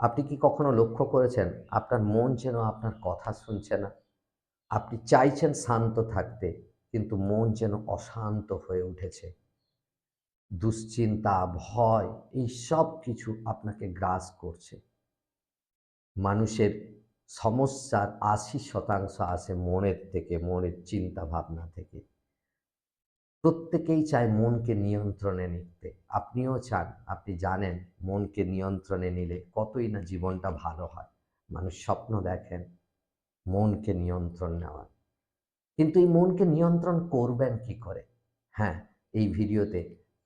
আপনি কি কখনো লক্ষ্য করেছেন আপনার মন যেন আপনার কথা শুনছে না? আপনি চাইছেন শান্ত থাকতে, কিন্তু মন যেন অশান্ত হয়ে উঠেছে। দুশ্চিন্তা, ভয় এই সব কিছু আপনাকে গ্রাস করছে। মানুষের সমস্যার ৮০% আসে মনের থেকে, মনের চিন্তা ভাবনা থেকে। প্রত্যেকেই চায় মনকে নিয়ন্ত্রণে নিতে। আপনিও চান, আপনি জানেন মনকে নিয়ন্ত্রণে নিলে কতই না জীবনটা ভালো হয়। মানুষ স্বপ্ন দেখেন মনকে নিয়ন্ত্রণ নেওয়ার। কিন্তু এই মনকে নিয়ন্ত্রণ করবেন কি করে? হ্যাঁ, এই ভিডিওতে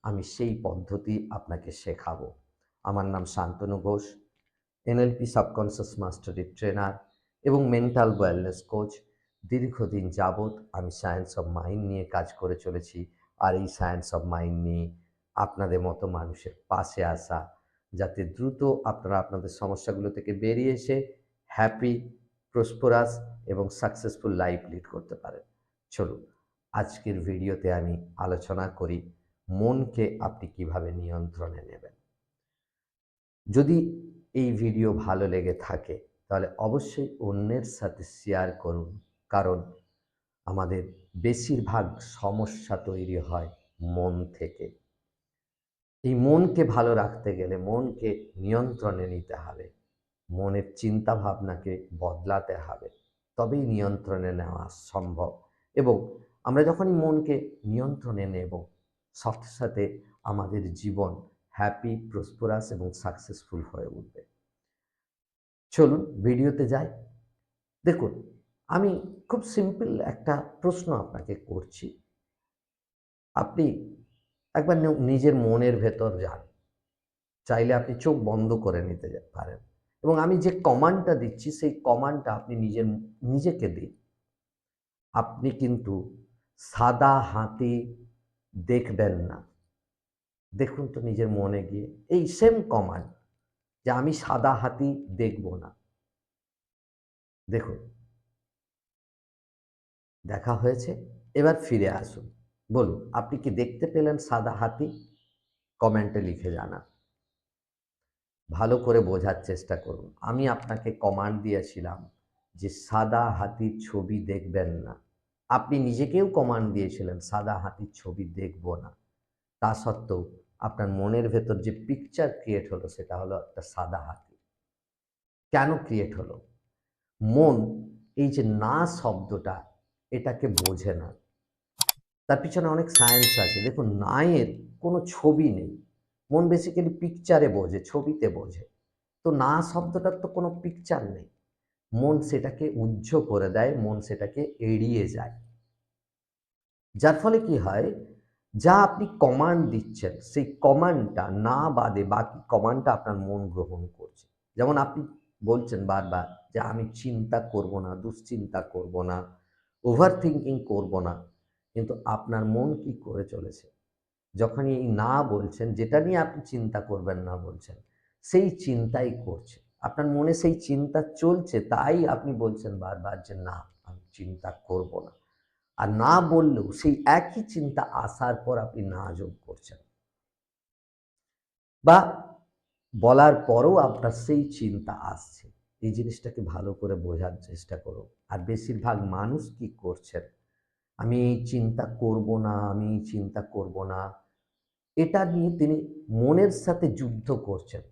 আমি সেই পদ্ধতি আপনাকে শেখাবো। আমার নাম Shantanu Ghosh, NLP subconscious mastery trainer এবং মেন্টাল ওয়েলনেস কোচ। দীর্ঘদিন যাবৎ আমি সায়েন্স অফ মাইন্ড নিয়ে কাজ করে চলেছি। আর এই সায়েন্স অফ মাইন্ড নিয়ে আপনাদের মতো মানুষের পাশে আসা, যাতে দ্রুত আপনারা আপনাদের সমস্যাগুলো থেকে বেরিয়ে এসে হ্যাপি, প্রসপারাস এবং সাকসেসফুল লাইফ লিড করতে পারেন। চলুন, আজকের ভিডিওতে আমি আলোচনা করি মনকে আপনি কিভাবে নিয়ন্ত্রণে নেবেন। যদি এই ভিডিও ভালো লেগে থাকে তাহলে অবশ্যই অন্যের সাথে শেয়ার করুন, কারণ আমাদের বেশিরভাগ সমস্যা তৈরি হয় মন থেকে। এই মনকে ভালো রাখতে গেলে মনকে নিয়ন্ত্রণে নিতে হবে, মনের চিন্তা ভাবনাকে বদলাতে হবে, তবেই নিয়ন্ত্রণে নেওয়া সম্ভব। এবং আমরা যখনই মনকে নিয়ন্ত্রণে নেব, সাথে সাথে আমাদের জীবন হ্যাপি, প্রসপারাস এবং সাকসেসফুল হয়ে উঠবে। চলুন ভিডিওতে যাই। দেখুন, আমি খুব সিম্পল একটা প্রশ্ন আপনাকে করছি। আপনি একবার নিজের মনের ভেতর যান। চাইলে আপনি চোখ বন্ধ করে নিতে পারেন এবং আমি যে কমান্ডটা দিচ্ছি সেই কমান্ডটা আপনি নিজেকে দিন। আপনি কিন্তু সাদা হাতি দেখবেন না। দেখুন তো নিজের মনে গিয়ে এই সেম কমান্ড, যে আমি সাদা হাতি দেখব না। দেখুন, দেখা হয়েছে? এবার ফিরে আসুন। বলুন, আপনি কি দেখতে পেলেন সাদা হাতি? কমেন্টে লিখে জানান। ভালো করে বোঝার চেষ্টা করুন। আমি আপনাকে কমান্ড দিয়েছিলাম যে সাদা হাতির ছবি দেখবেন না। আপনি নিজেকেও কমান্ড দিয়েছিলেন সাদা হাতির ছবি দেখব না। তা সত্ত্বেও আপনার মনের ভেতর যে পিকচার ক্রিয়েট হলো সেটা হলো একটা সাদা হাতি। কেন ক্রিয়েট হলো? মন এই যে না শব্দটা, এটাকে বোঝে না। তার পিছনে অনেক সায়েন্স আছে। দেখুন, নায়ের কোনো ছবি নেই। মন বেসিক্যালি পিকচারে বোঝে, ছবিতে বোঝে। তো না শব্দটার তো কোনো পিকচার নেই। মন সেটাকে উহ্য করে দেয়, মন সেটাকে এড়িয়ে যায়। যার ফলে কি হয়, যা আপনি কমান্ড দিচ্ছেন সেই কমান্ডটা না বাদে বাকি কমান্ডটা আপনার মন গ্রহণ করছে। যেমন আপনি বলছেন বারবার যে আমি চিন্তা করব না, দুশ্চিন্তা করব না, ওভার থিঙ্কিং করব না। কিন্তু আপনার মন কি করে চলেছে? যখনই এই না বলছেন, যেটা নিয়ে আপনি চিন্তা করবেন না বলছেন, সেই চিন্তাই করছে। আপনার মনে সেই চিন্তা চলছে, তাই আপনি বলছেন বারবার যে না, আমি চিন্তা করব না। আর না বললেও সেই একই চিন্তা আসার পর আপনি না যোগ করছেন, বা বলার পরও আপনার সেই চিন্তা আসছে। এই জিনিসটাকে ভালো করে বোঝার চেষ্টা করুন। আর বেশিরভাগ মানুষ কি করছেন, আমি এই চিন্তা করব না, আমি এই চিন্তা করব না, এটা নিয়ে তিনি মনের সাথে যুদ্ধ করছেন।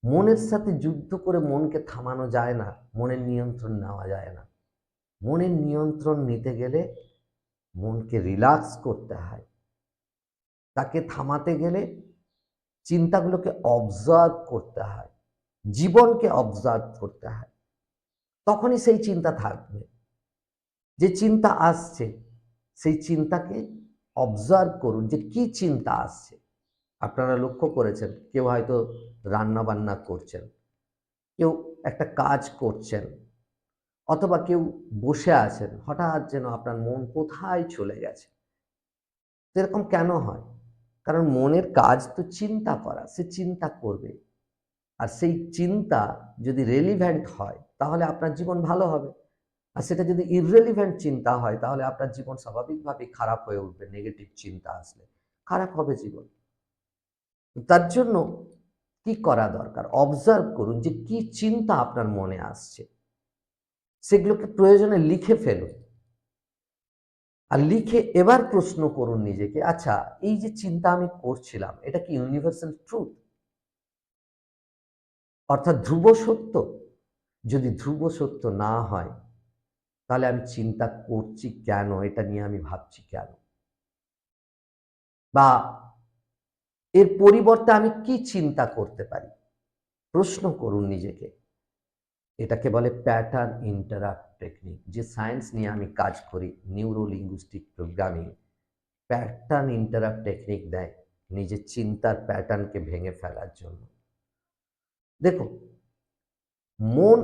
মনের সাথে যুদ্ধ করে মনকে থামানো যায় না, মনের নিয়ন্ত্রণ নেওয়া যায় না। মনের নিয়ন্ত্রণ নিতে গেলে মনকে রিল্যাক্স করতে হয়। তাকে থামাতে গেলে চিন্তাগুলোকে অবজার্ভ করতে হয়, জীবনকে অবজার্ভ করতে হয়। তখনই সেই চিন্তা থাকবে। যে চিন্তা আসছে সেই চিন্তাকে অবজার্ভ করুন যে কি চিন্তা আসছে। আপনারা লক্ষ্য করেছেন, কেউ হয়তো রান্না বান্না করছেন, কেউ একটা কাজ করছেন, অথবা কেউ বসে আছেন, হঠাৎ যেন আপনার মন কোথায় চলে গেছে। এরকম কেন হয়? কারণ মনের কাজ তো চিন্তা করা, সে চিন্তা করবে। আর সেই চিন্তা যদি রেলিভ্যান্ট হয় তাহলে আপনার জীবন ভালো হবে। আর সেটা যদি ইররেলিভেন্ট চিন্তা হয় তাহলে আপনার জীবন স্বাভাবিকভাবেই খারাপ হয়ে উঠবে। নেগেটিভ চিন্তা আসলে খারাপ হবে জীবন। তার জন্য কি করা দরকার? অবজার্ভ করুন যে কি চিন্তা আপনার মনে আসছে, সেগুলোকে প্রয়োজনে লিখে ফেলুন। আর লিখে এবার প্রশ্ন করুন নিজেকে, আচ্ছা এই যে চিন্তা আমি করছিলাম এটা কি ইউনিভার্সাল ট্রুথ, অর্থাৎ ধ্রুব সত্য? যদি ধ্রুব সত্য না হয় তাহলে আমি চিন্তা করছি কেন, এটা নিয়ে আমি ভাবছি কেন, বা এর পরিবর্তে আমি কি চিন্তা করতে পারি? প্রশ্ন করুন নিজেকে। এটাকে বলে প্যাটার্ন ইন্টারাপ্ট টেকনিক। যে সায়েন্স নিয়ে আমি কাজ করি, neuro linguistic programming, pattern interrupt technique দেয় নিজের চিন্তার প্যাটার্নকে ভেঙে ফেলার জন্য। দেখুন, মন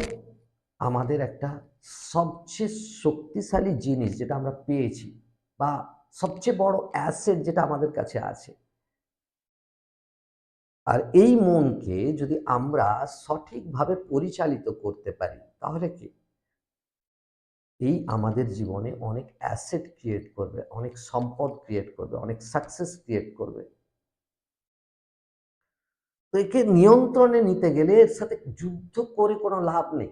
আমাদের একটা সবচেয়ে শক্তিশালী জিনিস যেটা আমরা পেয়েছি, বা সবচেয়ে বড় অ্যাসেট যেটা আমাদের কাছে আছে। আর এই মনকে যদি আমরা সঠিকভাবে পরিচালিত করতে পারি তাহলে কি এই আমাদের জীবনে অনেক অ্যাসেট ক্রিয়েট করবে, অনেক সম্পদ ক্রিয়েট করবে, অনেক সাকসেস ক্রিয়েট করবে। তো একে নিয়ন্ত্রণে নিতে গেলে এর সাথে যুদ্ধ করে কোনো লাভ নেই।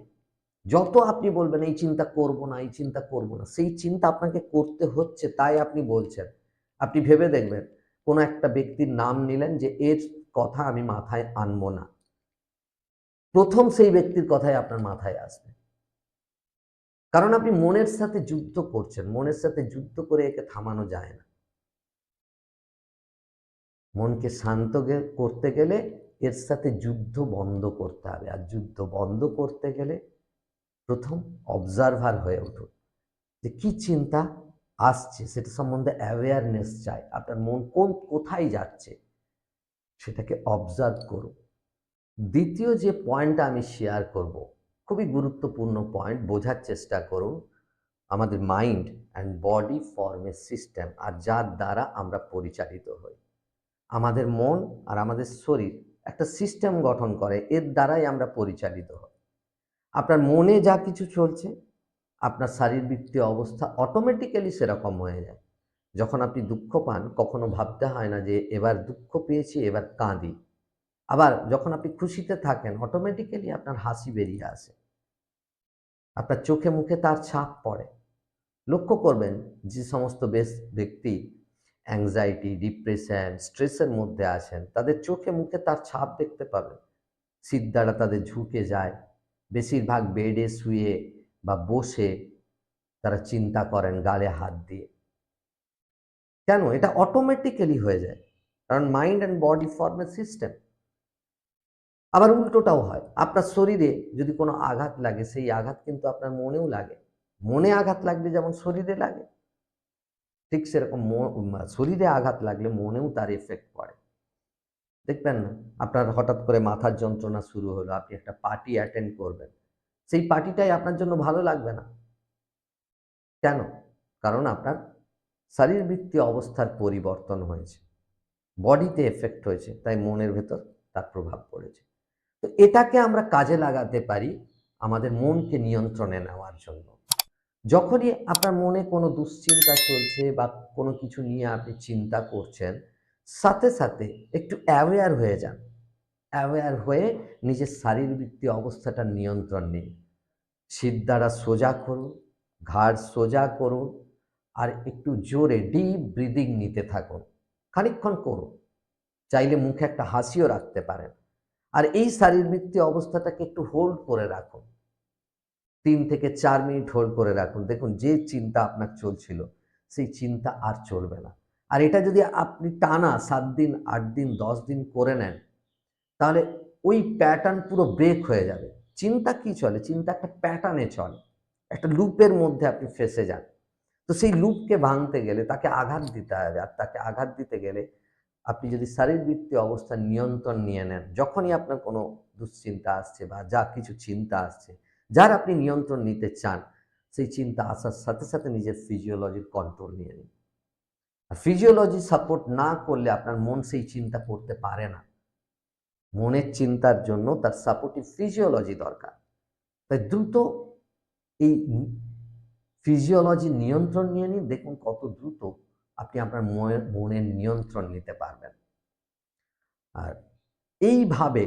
যত আপনি বলবেন এই চিন্তা করব না, এই চিন্তা করব না, সেই চিন্তা আপনাকে করতে হচ্ছে, তাই আপনি বলছেন। আপনি ভেবে দেখবেন, কোনো একটা ব্যক্তির নাম নিলেন যে এর কথা আমি মাথায় আনবো না, প্রথম সেই ব্যক্তির কথাই আপনার মাথায় আসবে। কারণ আপনি মনের সাথে যুদ্ধ করছেন, মনের সাথে যুদ্ধ করে একে থামানো যায় না। মনকে শান্ত করতে গেলে এর সাথে যুদ্ধ বন্ধ করতে হবে, আর যুদ্ধ বন্ধ করতে গেলে প্রথম অবজারভার হয়ে উঠুন যে কি চিন্তা আসছে সেটা সম্বন্ধে অ্যাওয়ারনেস চাই। আপনার মন কোথায় যাচ্ছে সেটাকে অবজার্ভ করুন। দ্বিতীয় যে পয়েন্টটা আমি শেয়ার করব, খুবই গুরুত্বপূর্ণ পয়েন্ট, বোঝার চেষ্টা করুন। আমাদের mind and body form a system, আর যার দ্বারা আমরা পরিচালিত হই। আমাদের মন আর আমাদের শরীর একটা সিস্টেম গঠন করে, এর দ্বারাই আমরা পরিচালিত হই। আপনার মনে যা কিছু চলছে আপনার শারীরবৃত্তীয় অবস্থা অটোমেটিক্যালি সেরকম হয়ে যায়। যখন আপনি দুঃখ পান কখনো ভাবতে হয় না যে এবার দুঃখ পেয়েছি এবার কাঁদি। আবার যখন আপনি খুশিতে থাকেন অটোমেটিক্যালি আপনার হাসি বেরিয়ে আসে, আপনার চোখে মুখে তার ছাপ পড়ে। লক্ষ্য করবেন যে সমস্ত ব্যক্তি অ্যাংজাইটি, ডিপ্রেশন, স্ট্রেসের মধ্যে আছেন তাদের চোখে মুখে তার ছাপ দেখতে পাবেন। সিদ্ধারা তাদের ঝুঁকে যায়, বেশিরভাগ বেডে শুয়ে বা বসে তারা চিন্তা করেন গালে হাত দিয়ে। কেন? এটা অটোমেটিক্যালি হয়ে যায়, কারণ mind and body form a system. আবার উল্টোটাও হয়, আপনার শরীরে যদি কোনো আঘাত লাগে সেই আঘাত কিন্তু আপনার মনেও লাগে। মনে আঘাত লাগলে যেমন শরীরে লাগে, ঠিক সেরকম শরীরে আঘাত লাগলে মনেও তার এফেক্ট পড়ে। দেখবেন না, আপনার হঠাৎ করে মাথার যন্ত্রণা শুরু হলো, আপনি একটা পার্টি অ্যাটেন্ড করবেন, সেই পার্টিটাই আপনার জন্য ভালো লাগবে না। কেন? কারণ আপনার শারীরবৃত্তীয় অবস্থার পরিবর্তন হয়েছে, বডিতে এফেক্ট হয়েছে, তাই মনের ভেতর তার প্রভাব পড়েছে। তো এটাকে আমরা কাজে লাগাতে পারি আমাদের মনকে নিয়ন্ত্রণে নেওয়ার জন্য। যখনই আপনার মনে কোনো দুশ্চিন্তা চলছে বা কোনো কিছু নিয়ে আপনি চিন্তা করছেন, সাথে সাথে একটু অ্যাওয়্যার হয়ে যান। অ্যাওয়্যার হয়ে নিজের শারীরবৃত্তীয় অবস্থাটা নিয়ন্ত্রণ নিন। সিরদাঁড়া সোজা করুন, ঘাড় সোজা করুন, আর একটু জোরে ডিপ ব্রিদিং নিতে থাকুন। খানিকক্ষণ করুন, চাইলে মুখে একটা হাসিও রাখতে পারেন। আর এই শারীরবৃত্তীয় অবস্থাটাকে একটু হোল্ড করে রাখুন, 3 থেকে 4 মিনিট হোল্ড করে রাখুন। দেখুন যে চিন্তা আপনার চলছিল সেই চিন্তা আর চলবে না। আর এটা যদি আপনি টানা 7 দিন, 8 দিন, 10 দিন করে নেন তাহলে ওই প্যাটার্ন পুরো ব্রেক হয়ে যাবে। চিন্তা কি চলে? চিন্তা একটা প্যাটার্নে চলে, একটা লুপের মধ্যে আপনি ফেঁসে যান। তো সেই লুপকে ভাঙতে গেলে তাকে আঘাত দিতে হবে, আর তাকে আঘাত দিতে গেলে আপনি যদি শারীরবৃত্তীয় অবস্থার নিয়ন্ত্রণ নিয়ে নেন, যখনই আপনার কোনো দুশ্চিন্তা আসছে বা যা কিছু চিন্তা আসছে যার আপনি নিয়ন্ত্রণ নিতে চান, সেই চিন্তা আসার সাথে সাথে নিজের ফিজিওলজির কন্ট্রোল নিয়ে নিন। আর ফিজিওলজি সাপোর্ট না করলে আপনার মন সেই চিন্তা করতে পারে না। মনের চিন্তার জন্য তার সাপোর্টিভ ফিজিওলজি দরকার। তাই দ্রুত এই ফিজিওলজি নিয়ন্ত্রণ নিয়ে নিন, দেখুন কত দ্রুত আপনি আপনার মনের নিয়ন্ত্রণ নিতে পারবেন। আর এইভাবে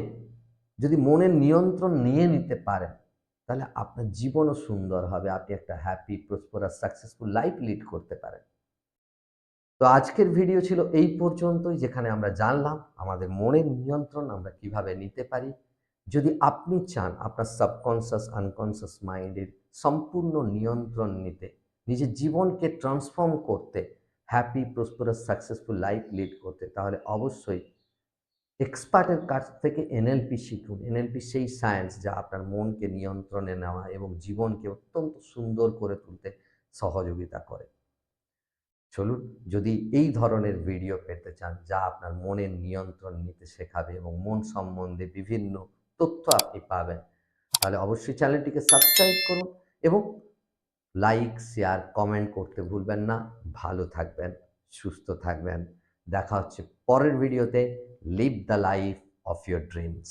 যদি মনের নিয়ন্ত্রণ নিয়ে নিতে পারেন, তাহলে আপনার জীবনও সুন্দর হবে। আপনি একটা happy, prosperous, successful life lead করতে পারেন। তো আজকের ভিডিও ছিল এই পর্যন্তই, যেখানে আমরা জানলাম আমাদের মনের নিয়ন্ত্রণ আমরা কিভাবে নিতে পারি। যদি আপনি চান আপনার সাবকনসিয়াস, আনকনসিয়াস মাইন্ডের সম্পূর্ণ নিয়ন্ত্রণ নিতে, নিজের জীবনকে ট্রান্সফর্ম করতে, happy, prosperous, successful life lead করতে, তাহলে অবশ্যই এক্সপার্টের কাছ থেকে এনএলপি শিখুন। এনএলপি সেই সায়েন্স যা আপনার মনকে নিয়ন্ত্রণে নেওয়া এবং জীবনকে অত্যন্ত সুন্দর করে তুলতে সহযোগিতা করে। চলুন, যদি এই ধরনের ভিডিও পেতে চান যা আপনার মনের নিয়ন্ত্রণ নিতে শেখাবে এবং মন সম্বন্ধে বিভিন্ন তথ্য আপনি পাবেন, তাহলে অবশ্যই চ্যানেলটিকে সাবস্ক্রাইব করুন এবং লাইক, শেয়ার, কমেন্ট করতে ভুলবেন না। ভালো থাকবেন, সুস্থ থাকবেন। দেখা হচ্ছে পরের ভিডিওতে। Live the life of your dreams.